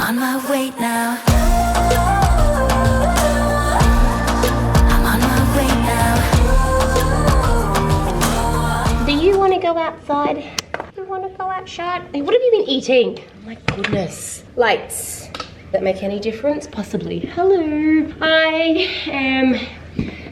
on my way now. I'm on my way now. Do you want to go outside? You want to go outside? Hey, what have you been eating? Oh my goodness. Lights. Does that make any difference? Possibly. Hello. I am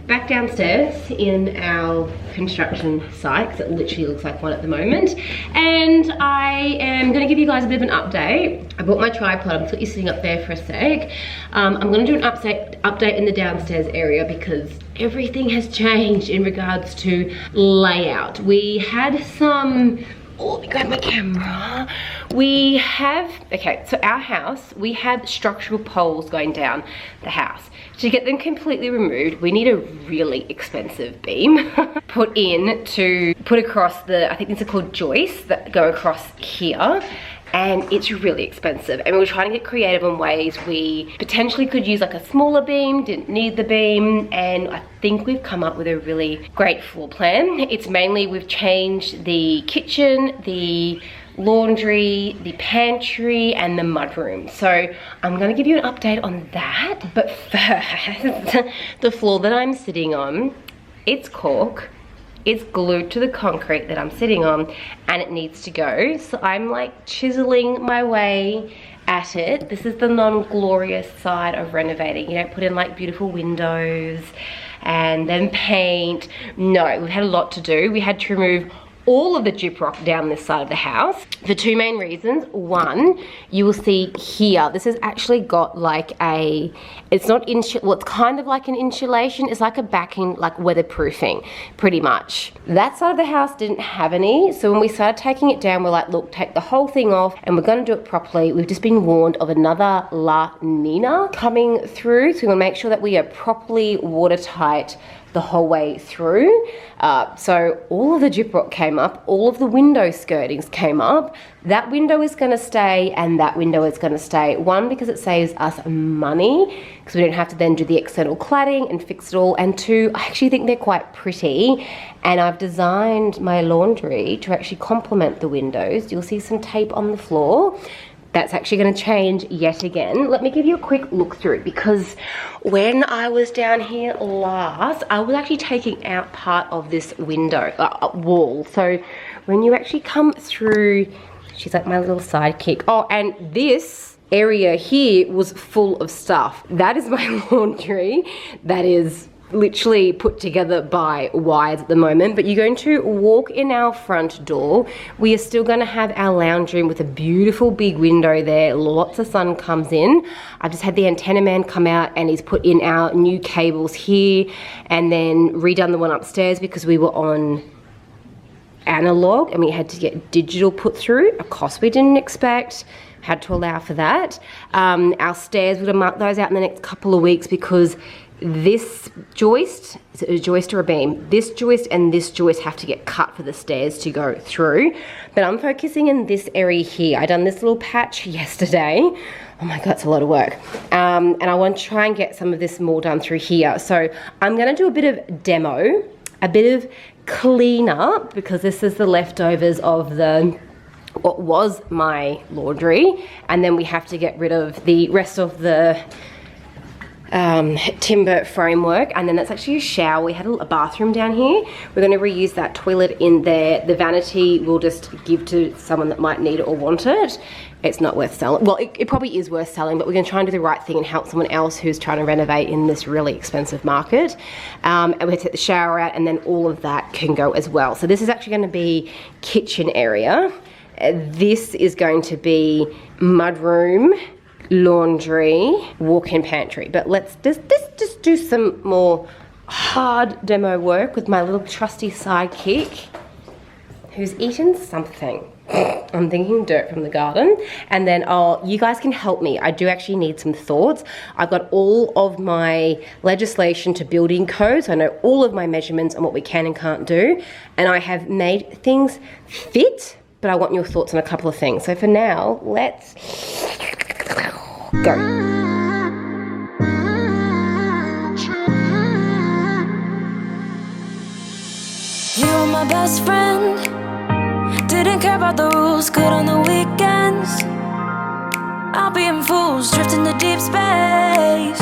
back downstairs in our construction site, because it literally looks like one at the moment, and I am going to give you guys a bit of an update. I bought my tripod. I'm put you sitting up there for a sec. I'm going to do an update in the downstairs area because everything has changed in regards to layout. We had some... Oh, let me grab my camera. We have, okay, so our house, we have structural poles going down the house. To get them completely removed, we need a really expensive beam put across the, I think these are called joists that go across here. And it's really expensive, and we were trying to get creative on ways we potentially could use like a smaller beam, didn't need the beam, and I think we've come up with a really great floor plan. It's mainly we've changed the kitchen, the laundry, the pantry, and the mudroom. So I'm gonna give you an update on that, but first, the floor that I'm sitting on, it's cork. It's glued to the concrete that I'm sitting on, and it needs to go. So I'm like chiseling my way at it. This is the non-glorious side of renovating. You don't put in like beautiful windows and then paint. No, we've had a lot to do. We had to remove all of the gyprock down this side of the house for two main reasons. One, you will see here, this has actually got like a, it's not well, it's kind of like an insulation. It's like a backing, like weatherproofing, pretty much. That side of the house didn't have any, so when we started taking it down, we're like, look, take the whole thing off, and we're gonna do it properly. We've just been warned of another La Nina coming through, so we wanna make sure that we are properly watertight the whole way through. So all of the gyprock came up, all of the window skirtings came up. That window is going to stay, and that window is going to stay. One, because it saves us money, because we don't have to then do the external cladding and fix it all. And two, I actually think they're quite pretty, and I've designed my laundry to actually complement the windows. You'll see some tape on the floor. That's actually going to change yet again. Let me give you a quick look through, because when I was down here last, I was actually taking out part of this window wall. So when you actually come through, she's like my little sidekick. Oh, and this area here was full of stuff. That is my laundry. That is literally put together by wires at the moment, but you're going to walk in our front door. We are still going to have our lounge room with a beautiful big window there. Lots of sun comes in. I've just had the antenna man come out, and he's put in our new cables here, and then redone the one upstairs because we were on analog and we had to get digital put through, a cost we didn't expect. Had to allow for that. Our stairs, we're going to mark those out in the next couple of weeks, because this joist, is it a joist or a beam? This joist and this joist have to get cut for the stairs to go through. But I'm focusing in this area here. I done this little patch yesterday. Oh my God, it's a lot of work. And I want to try and get some of this more done through here. So I'm going to do a bit of demo, a bit of clean up, because this is the leftovers of what was my laundry. And then we have to get rid of the rest of the timber framework, and then that's actually a shower. We had a bathroom down here. We're going to reuse that toilet in there. The vanity we'll just give to someone that might need it or want it. It's not worth selling. Well, it probably is worth selling, but we're going to try and do the right thing and help someone else who's trying to renovate in this really expensive market. And we're going to take the shower out, and then all of that can go as well. So this is actually going to be kitchen area. This is going to be mudroom, laundry, walk-in pantry. But let's just do some more hard demo work with my little trusty sidekick, who's eaten something. I'm thinking dirt from the garden. And then you guys can help me. I do actually need some thoughts. I've got all of my legislation to building codes. I know all of my measurements and what we can and can't do. And I have made things fit, but I want your thoughts on a couple of things. So for now, let's go. You were my best friend. Didn't care about the rules, good on the weekends. I'll being fools, drifting to deep space.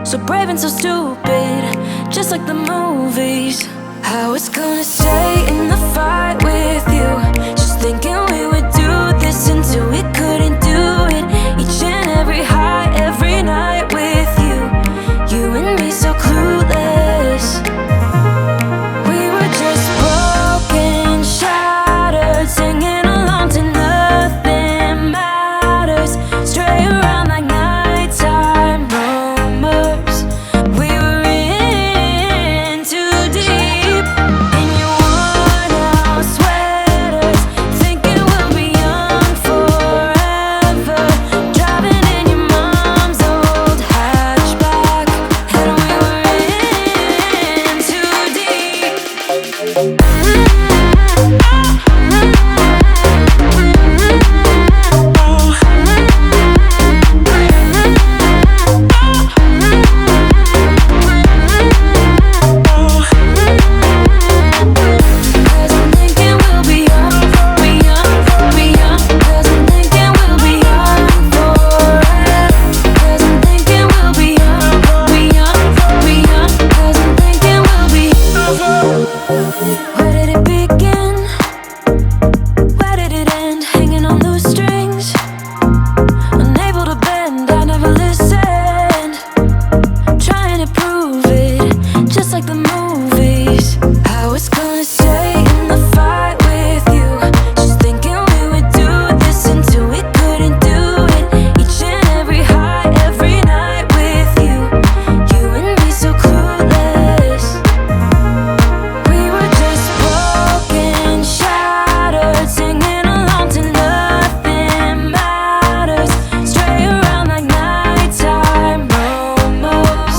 So brave and so stupid, just like the movies. I was gonna stay in the fight with you, just thinking we would do this until we couldn't do it. Each and every high, every night with you, you and me so clueless. We were just broken, shattered, singing along to nothing matters. Stray around like nighttime rumors. We were in too deep. In your worn out sweaters, thinking we'll be young forever. Driving in your mom's old hatchback, and we were in too deep. Cause I'm thinking we'll be young, be young, be young. Cause I'm thinking we'll be young forever. Cause I'm thinking we'll be young, be young, be young. Cause I'm thinking we'll be. Where did it begin? Where did it end? Hanging on loose strings, unable to bend. I never listened, trying to prove it, just like the movies. I was gonna stay in the fight with you, just thinking we would do this until we couldn't do it. Each and every high, every night with you, you and me so clueless. We were just broken, shattered, singing along to nothing matters. Stray around like nighttime rumors.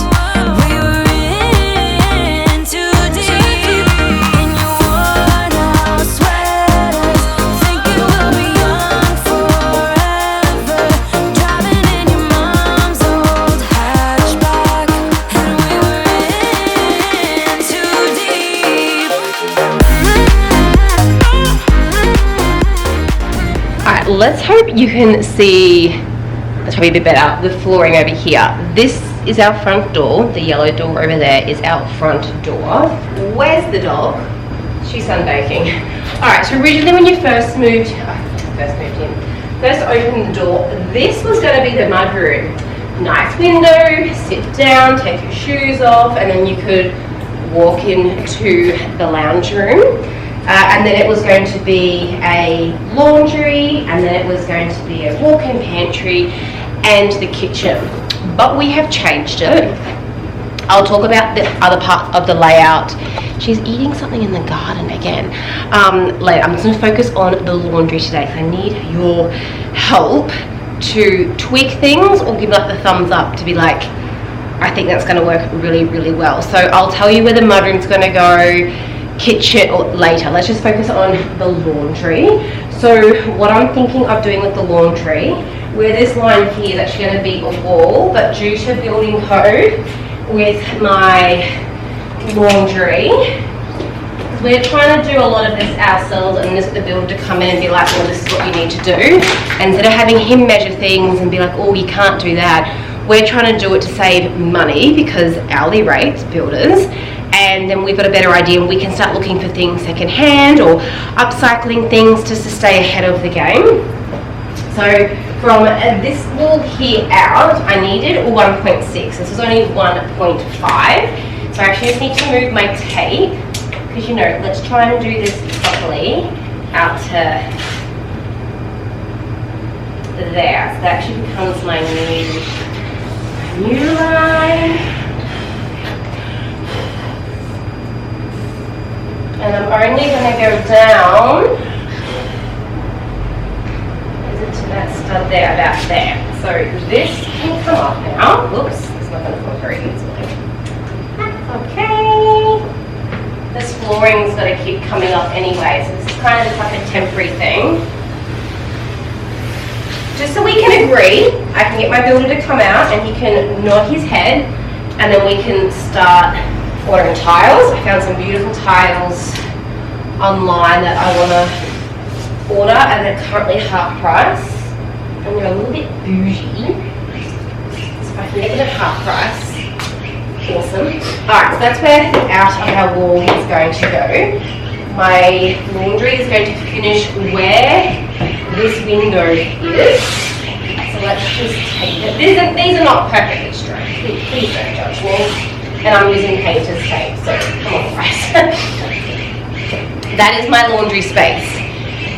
We were in too deep. In your worn out sweaters, thinking we'll be young forever. Driving in your mom's old hatchback, and we were in too deep. Alright, let's hope you can see, that's probably a bit better, the flooring over here. This is our front door. The yellow door over there is our front door. Where's the dog? She's sunbaking. Alright, so originally when you first moved in, first opened the door, this was going to be the mudroom. Nice window, sit down, take your shoes off, and then you could walk into the lounge room. And then it was going to be a laundry, and then it was going to be a walk-in pantry and the kitchen. But we have changed it. I'll talk about the other part of the layout. She's eating something in the garden again. Later, I'm just going to focus on the laundry today. So I need your help to tweak things or give like the thumbs up to be like, I think that's going to work really, really well. So I'll tell you where the mudroom's going to go, kitchen or later. Let's just focus on the laundry. So what I'm thinking of doing with the laundry, where this line here is actually going to be a wall, but due to building code with my laundry, we're trying to do a lot of this ourselves and just the builder to come in and be like, well, this is what you need to do. And instead of having him measure things and be like, oh, you can't do that, we're trying to do it to save money because hourly rates, builders, and then we've got a better idea and we can start looking for things second hand or upcycling things just to stay ahead of the game. So from this wall here out, I needed 1.6. This was only 1.5. So I actually just need to move my tape because, you know, let's try and do this properly out to there. So that actually becomes my new line. And I'm only going to go down, is it to that stud there, about there. So this can come up now. Whoops, it's not going to come very easily. Okay. This flooring's got to keep coming up anyway, so this is kind of just like a temporary thing. Just so we can agree, I can get my builder to come out and he can nod his head and then we can start ordering tiles. I found some beautiful tiles online that I want to order and they're currently half price. and they're a little bit bougie. So if I can get it at half price, awesome. Alright, so that's where the out of our wall is going to go. My laundry is going to finish where this window is. So let's just take it. These are not perfectly straight. Please don't judge me. And I'm using painter's tape, so come on, guys. That is my laundry space.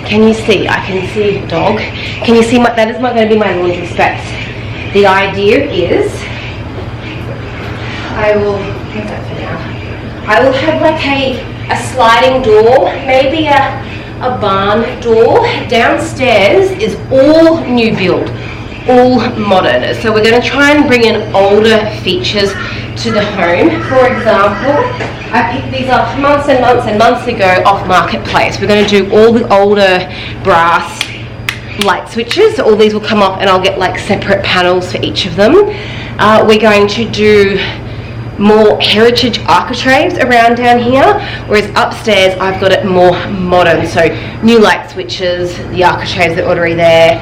Can you see? I can see the dog. Can you see that is not going to be my laundry space. The idea is I will have like a sliding door, maybe a barn door. Downstairs is all new build, all modern. So we're going to try and bring in older features to the home. For example, I picked these up months and months and months ago off Marketplace. We're going to do all the older brass light switches. So all these will come off and I'll get like separate panels for each of them. We're going to do more heritage architraves around down here, whereas upstairs I've got it more modern, so new light switches, the architraves that are already there.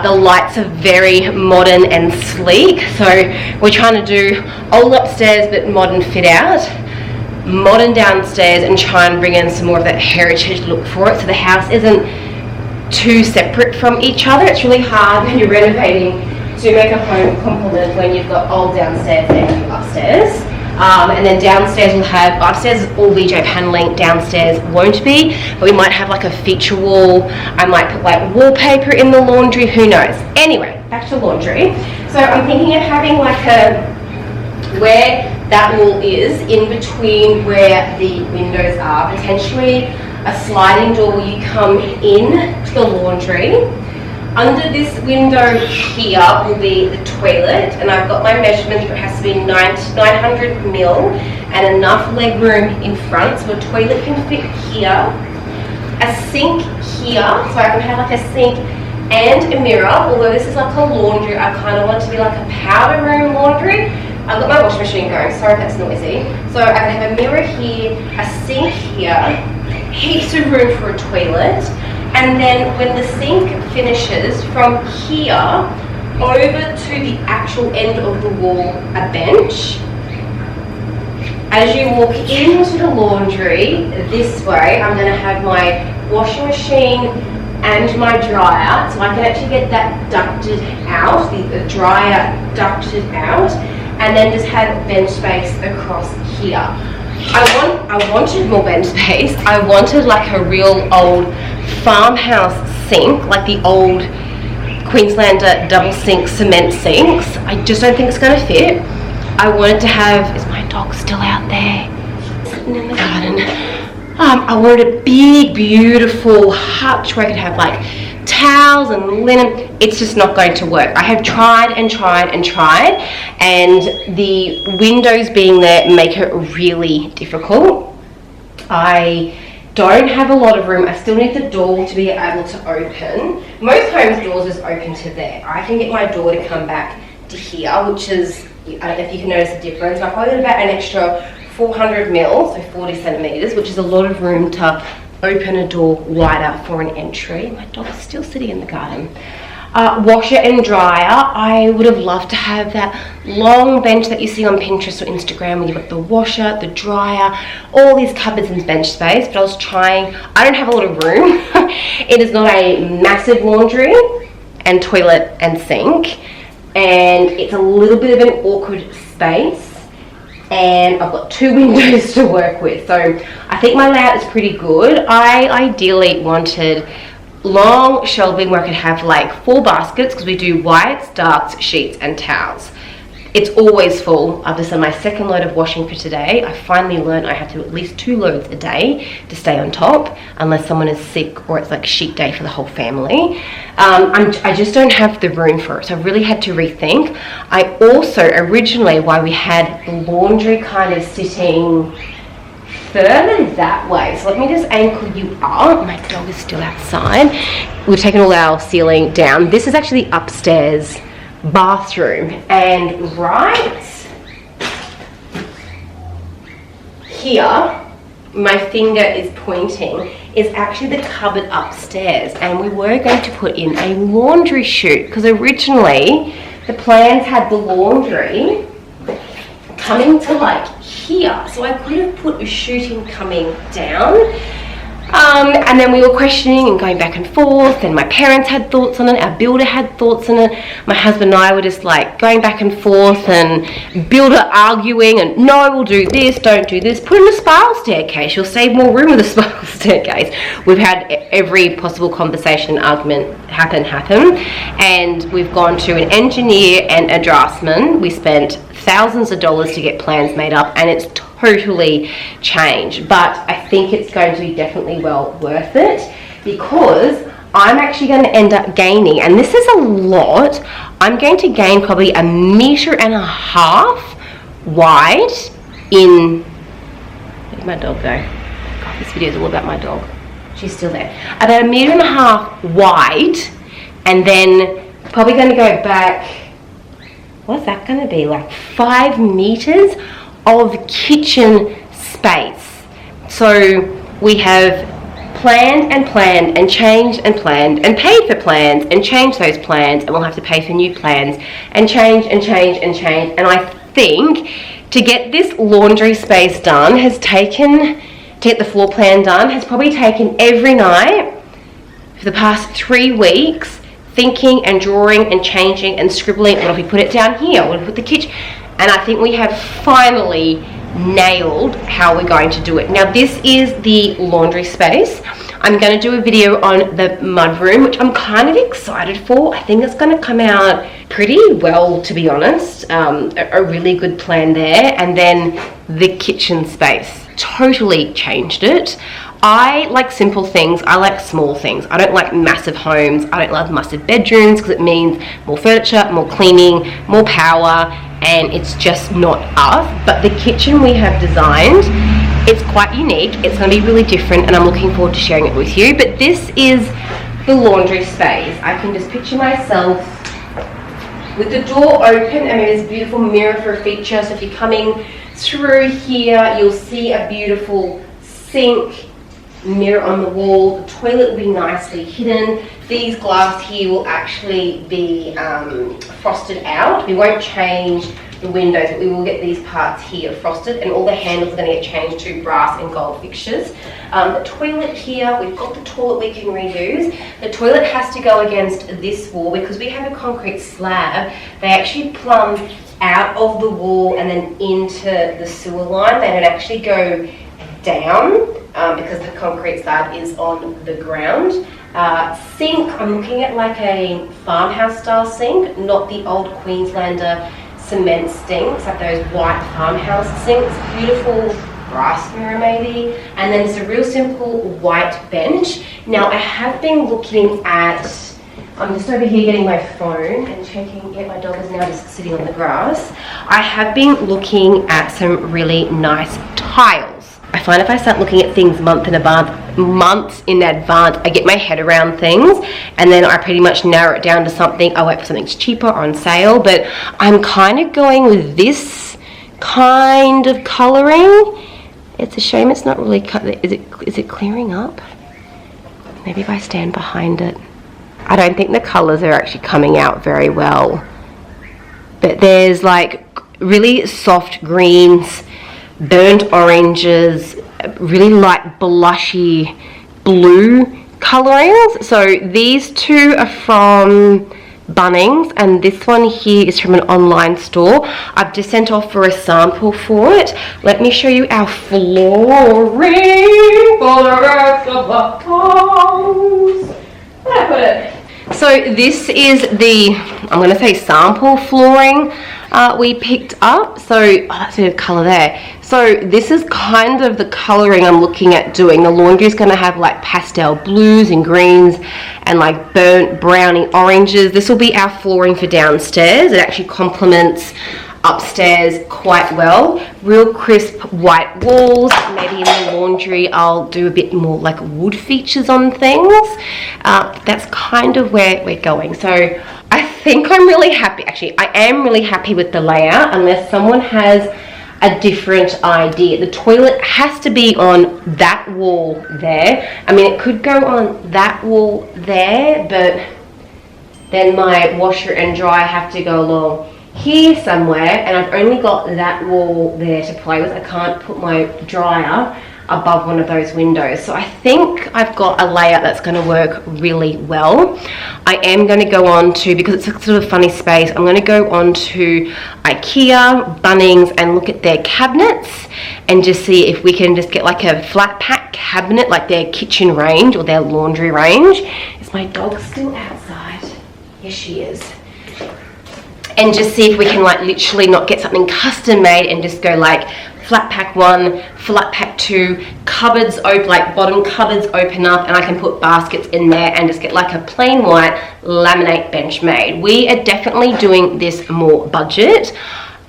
The lights are very modern and sleek, so we're trying to do old upstairs but modern fit out, modern downstairs, and try and bring in some more of that heritage look for it, so the house isn't too separate from each other. It's really hard when you're renovating to make a home complement when you've got old downstairs and new upstairs. And then downstairs we'll have, upstairs is all VJ paneling, downstairs won't be, but we might have like a feature wall. I might put like wallpaper in the laundry, who knows. Anyway, back to laundry. So I'm thinking of having like where that wall is, in between where the windows are, potentially a sliding door where you come in to the laundry. Under this window here will be the toilet, and I've got my measurements, but it has to be 900 mil and enough leg room in front, so a toilet can fit here, a sink here, so I can have like a sink and a mirror. Although this is like a laundry, I kind of want it to be like a powder room laundry. I've got my washing machine going, sorry if that's noisy. So I can have a mirror here, a sink here, heaps of room for a toilet. And then when the sink finishes, from here over to the actual end of the wall, a bench. As you walk into the laundry this way, I'm going to have my washing machine and my dryer, so I can actually get that ducted out, the dryer ducted out, and then just have bench space across here. I wanted more bench space. I wanted like a real old farmhouse sink, like the old Queenslander double sink cement sinks. I just don't think it's going to fit. I wanted to have, is my dog still out there sitting in the garden? I wanted a big beautiful hutch where I could have like towels and linen. It's just not going to work. I have tried and tried and tried, and the windows being there make it really difficult. I don't have a lot of room. I still need the door to be able to open. Most homes' doors is open to there. I can get my door to come back to here, which is, I don't know if you can notice the difference. I probably got about an extra 400 mil, so 40 centimeters, which is a lot of room to open a door wider for an entry. My dog's still sitting in the garden. Washer and dryer. I would have loved to have that long bench that you see on Pinterest or Instagram where you've got the washer, the dryer, all these cupboards and bench space, but I was trying. I don't have a lot of room. It is not a massive laundry and toilet and sink, and it's a little bit of an awkward space, and I've got 2 windows to work with, so I think my layout is pretty good. I ideally wanted long shelving where I could have like 4 baskets, because we do whites, darks, sheets and towels. It's always full. I've just done my 2nd load of washing for today. I finally learned I have to do at least 2 loads a day to stay on top, unless someone is sick or it's like sheet day for the whole family. I just don't have the room for it, so I really had to rethink. I also originally, why we had the laundry kind of sitting further that way, so let me just angle you up. My dog is still outside. We've taken all our ceiling down. This is actually the upstairs bathroom, and right here my finger is pointing is actually the cupboard upstairs, and we were going to put in a laundry chute because originally the plans had the laundry coming to like here, so I could have put a chute coming down. And then we were questioning and going back and forth, and my parents had thoughts on it, our builder had thoughts on it, my husband and I were just like going back and forth, and builder arguing, and no, we'll do this, don't do this, put in a spiral staircase, you'll save more room with a spiral staircase. We've had every possible conversation, argument happen, and we've gone to an engineer and a draftsman. We spent thousands of dollars to get plans made up, and it's totally changed, but I think it's going to be definitely well worth it, because I'm actually going to end up gaining, and this is a lot, I'm going to gain probably 1.5 meters wide in, where'd my dog go? God, this video is all about my dog. She's still there. About 1.5 meters wide, and then probably going to go back, what's that going to be, like 5 meters of kitchen space. So we have planned and changed and planned and paid for plans and changed those plans, and we'll have to pay for new plans and change and change and change. And I think to get this laundry space done has taken, to get the floor plan done, has probably taken every night for the past 3 weeks, thinking and drawing and changing and scribbling. What if we put it down here? What if we put the kitchen? And I think we have finally nailed how we're going to do it. Now this is the laundry space. I'm going to do a video on the mudroom, which I'm kind of excited for. I think it's going to come out pretty well, to be honest. A really good plan there. And then the kitchen space, totally changed it. I like simple things, I like small things. I don't like massive homes, I don't love massive bedrooms, because it means more furniture, more cleaning, more power, and it's just not us. But the kitchen we have designed, it's quite unique, it's going to be really different, and I'm looking forward to sharing it with you. But this is the laundry space. I can just picture myself with the door open, and there's a beautiful mirror for a feature, so if you're coming through here, you'll see a beautiful sink, mirror on the wall. The toilet will be nicely hidden. These glass here will actually be frosted out. We won't change the windows, but we will get these parts here frosted, and all the handles are going to get changed to brass and gold fixtures. The toilet here, we've got the toilet we can reuse. The toilet has to go against this wall because we have a concrete slab. They actually plumb out of the wall and then into the sewer line. They don't actually go down because the concrete slab is on the ground. Sink, I'm looking at like a farmhouse style sink, not the old Queenslander cement sinks, like those white farmhouse sinks. Beautiful brass mirror maybe, and then it's a real simple white bench. Now I have been looking at, I'm just over here getting my phone and checking, yeah, my dog is now just sitting on the grass. I have been looking at some really nice tiles. I find if I start looking at things months in advance, I get my head around things, and then I pretty much narrow it down to something. I wait for something's cheaper or on sale, but I'm kind of going with this kind of colouring. It's a shame it's not really cut. Is it clearing up? Maybe if I stand behind it. I don't think the colours are actually coming out very well, but there's like really soft greens, burnt oranges, really light blushy blue colorings. So these two are from Bunnings, and this one here is from an online store. I've just sent off for a sample for it. Let me show you our flooring for the rest of the house. Where did I put it? So this is the, I'm going to say sample flooring we picked up. So that's a colour there. So this is kind of the colouring I'm looking at doing. The laundry is going to have like pastel blues and greens and like burnt browny oranges. This will be our flooring for downstairs. It actually complements upstairs quite well. Real crisp white walls. Maybe in the laundry I'll do a bit more like wood features on things. That's kind of where we're going. So I think I'm really happy. Actually, I am really happy with the layout, unless someone has a different idea. The toilet has to be on that wall there. I mean, it could go on that wall there, but then my washer and dryer have to go along here somewhere, and I've only got that wall there to play with. I can't put my dryer above one of those windows. So I think I've got a layout that's going to work really well. I am going to go on to, because it's a sort of funny space, I'm going to go on to IKEA, Bunnings, and look at their cabinets and just see if we can just get like a flat pack cabinet, like their kitchen range or their laundry range. Is my dog still outside? Yes, she is. And just see if we can like literally not get something custom made and just go like flat pack 1, flat pack 2, cupboards open, like bottom cupboards open up, and I can put baskets in there and just get like a plain white laminate bench made. We are definitely doing this more budget.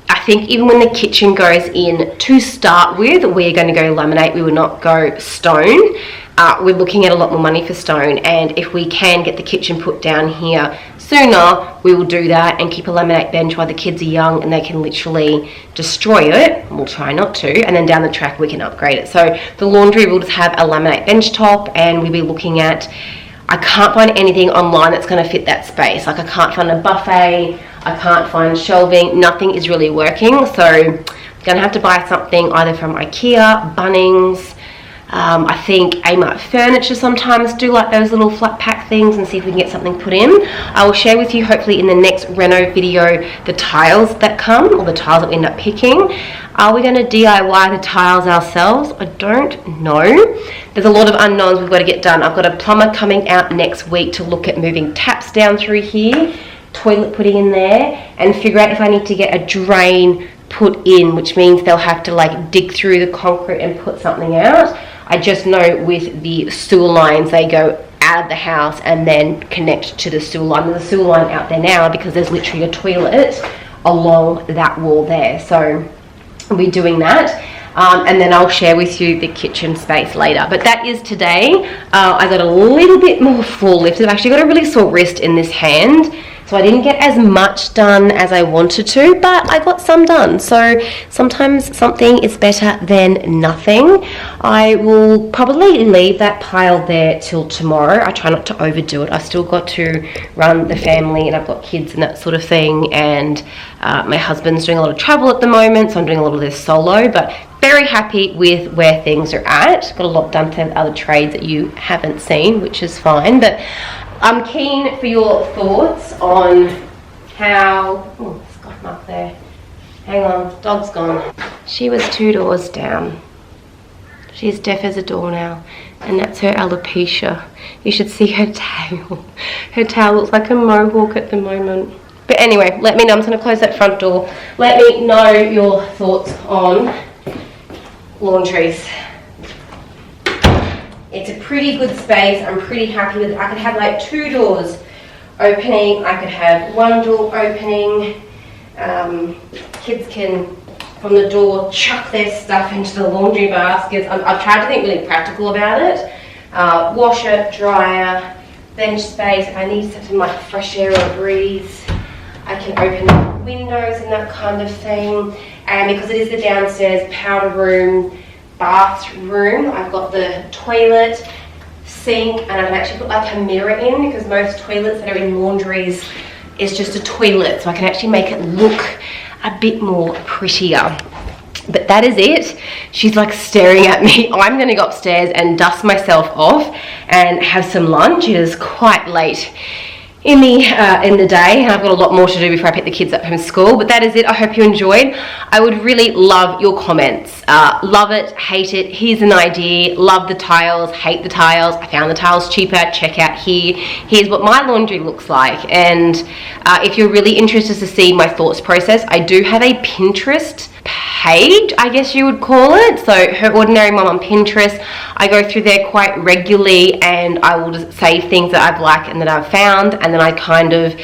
I think even when the kitchen goes in to start with, we're going to go laminate. We will not go stone. We're looking at a lot more money for stone, and if we can get the kitchen put down here sooner, we will do that and keep a laminate bench while the kids are young and they can literally destroy it. We'll try not to, and then down the track we can upgrade it. So the laundry will just have a laminate bench top, and we'll be looking at, I can't find anything online that's going to fit that space. Like I can't find a buffet, I can't find shelving, nothing is really working. So I'm going to have to buy something either from IKEA, Bunnings, I think Amart Furniture sometimes do like those little flat pack things, and see if we can get something put in. I will share with you hopefully in the next reno video the tiles that come, or the tiles that we end up picking. Are we going to DIY the tiles ourselves? I don't know. There's a lot of unknowns we've got to get done. I've got a plumber coming out next week to look at moving taps down through here, toilet putting in there, and figure out if I need to get a drain put in, which means they'll have to like dig through the concrete and put something out. I just know with the sewer lines, they go out of the house and then connect to the sewer line. There's a sewer line out there now because there's literally a toilet along that wall there. So we'll be doing that. And then I'll share with you the kitchen space later. But that is today. I got a little bit more floor lifted. I've actually got a really sore wrist in this hand, so I didn't get as much done as I wanted to, but I got some done. So sometimes something is better than nothing. I will probably leave that pile there till tomorrow. I try not to overdo it. I've still got to run the family, and I've got kids and that sort of thing, and my husband's doing a lot of travel at the moment, so I'm doing a lot of this solo, but very happy with where things are at. Got a lot done to other trades that you haven't seen, which is fine, but I'm keen for your thoughts on how, oh, it's got him up there. Hang on, dog's gone. She was 2 doors down. She's deaf as a door now, and that's her alopecia. You should see her tail. Her tail looks like a mohawk at the moment. But anyway, let me know. I'm just going to close that front door. Let me know your thoughts on laundries. It's a pretty good space. I'm pretty happy with it. I could have like 2 doors opening. I could have 1 door opening. Kids can, from the door, chuck their stuff into the laundry baskets. I've tried to think really practical about it. Washer, dryer, bench space. If I need something like fresh air or breeze, I can open the windows and that kind of thing. And because it is the downstairs powder room, bathroom, I've got the toilet, sink, and I can actually put like a mirror in, because most toilets that are in laundries is just a toilet, so I can actually make it look a bit more prettier. But that is it. She's like staring at me. I'm going to go upstairs and dust myself off and have some lunch. It is quite late in the day, and I've got a lot more to do before I pick the kids up from school. But that is it. I hope you enjoyed. I would really love your comments. Love it, hate it, here's an idea, love the tiles, hate the tiles, I found the tiles cheaper, check out here, here's what my laundry looks like. And if you're really interested to see my thoughts process, I do have a Pinterest page, I guess you would call it. So Her Ordinary Mom on Pinterest. I go through there quite regularly, and I will just save things that I've liked and that I've found, and then I kind of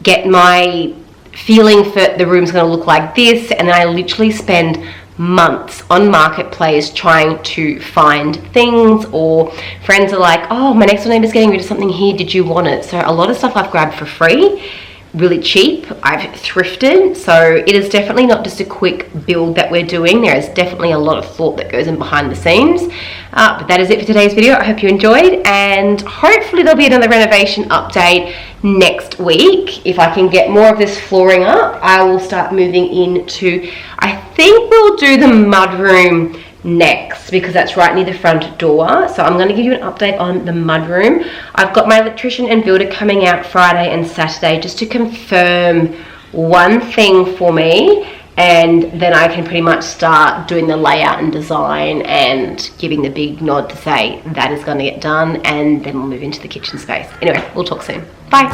get my feeling for the room's going to look like this, and then I literally spend months on Marketplace trying to find things, or friends are like, oh, my next door neighbor's getting rid of something here, did you want it? So a lot of stuff I've grabbed for free, really cheap. I've thrifted, so it is definitely not just a quick build that we're doing. There is definitely a lot of thought that goes in behind the scenes. But that is it for today's video. I hope you enjoyed, and hopefully there'll be another renovation update next week. If I can get more of this flooring up, I will start moving into, I think we'll do the mudroom next, because that's right near the front door. So I'm going to give you an update on the mudroom. I've got my electrician and builder coming out Friday and Saturday just to confirm one thing for me, and then I can pretty much start doing the layout and design and giving the big nod to say that is going to get done, and then we'll move into the kitchen space. Anyway, we'll talk soon. Bye.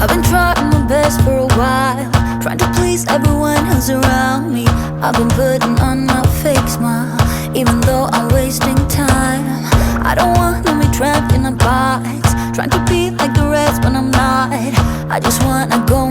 I've been trying my best for a while, trying to please everyone who's around me. I've been putting on a fake smile, even though I'm wasting time. I don't want to be trapped in a box, trying to be like the rest when I'm not. I just wanna go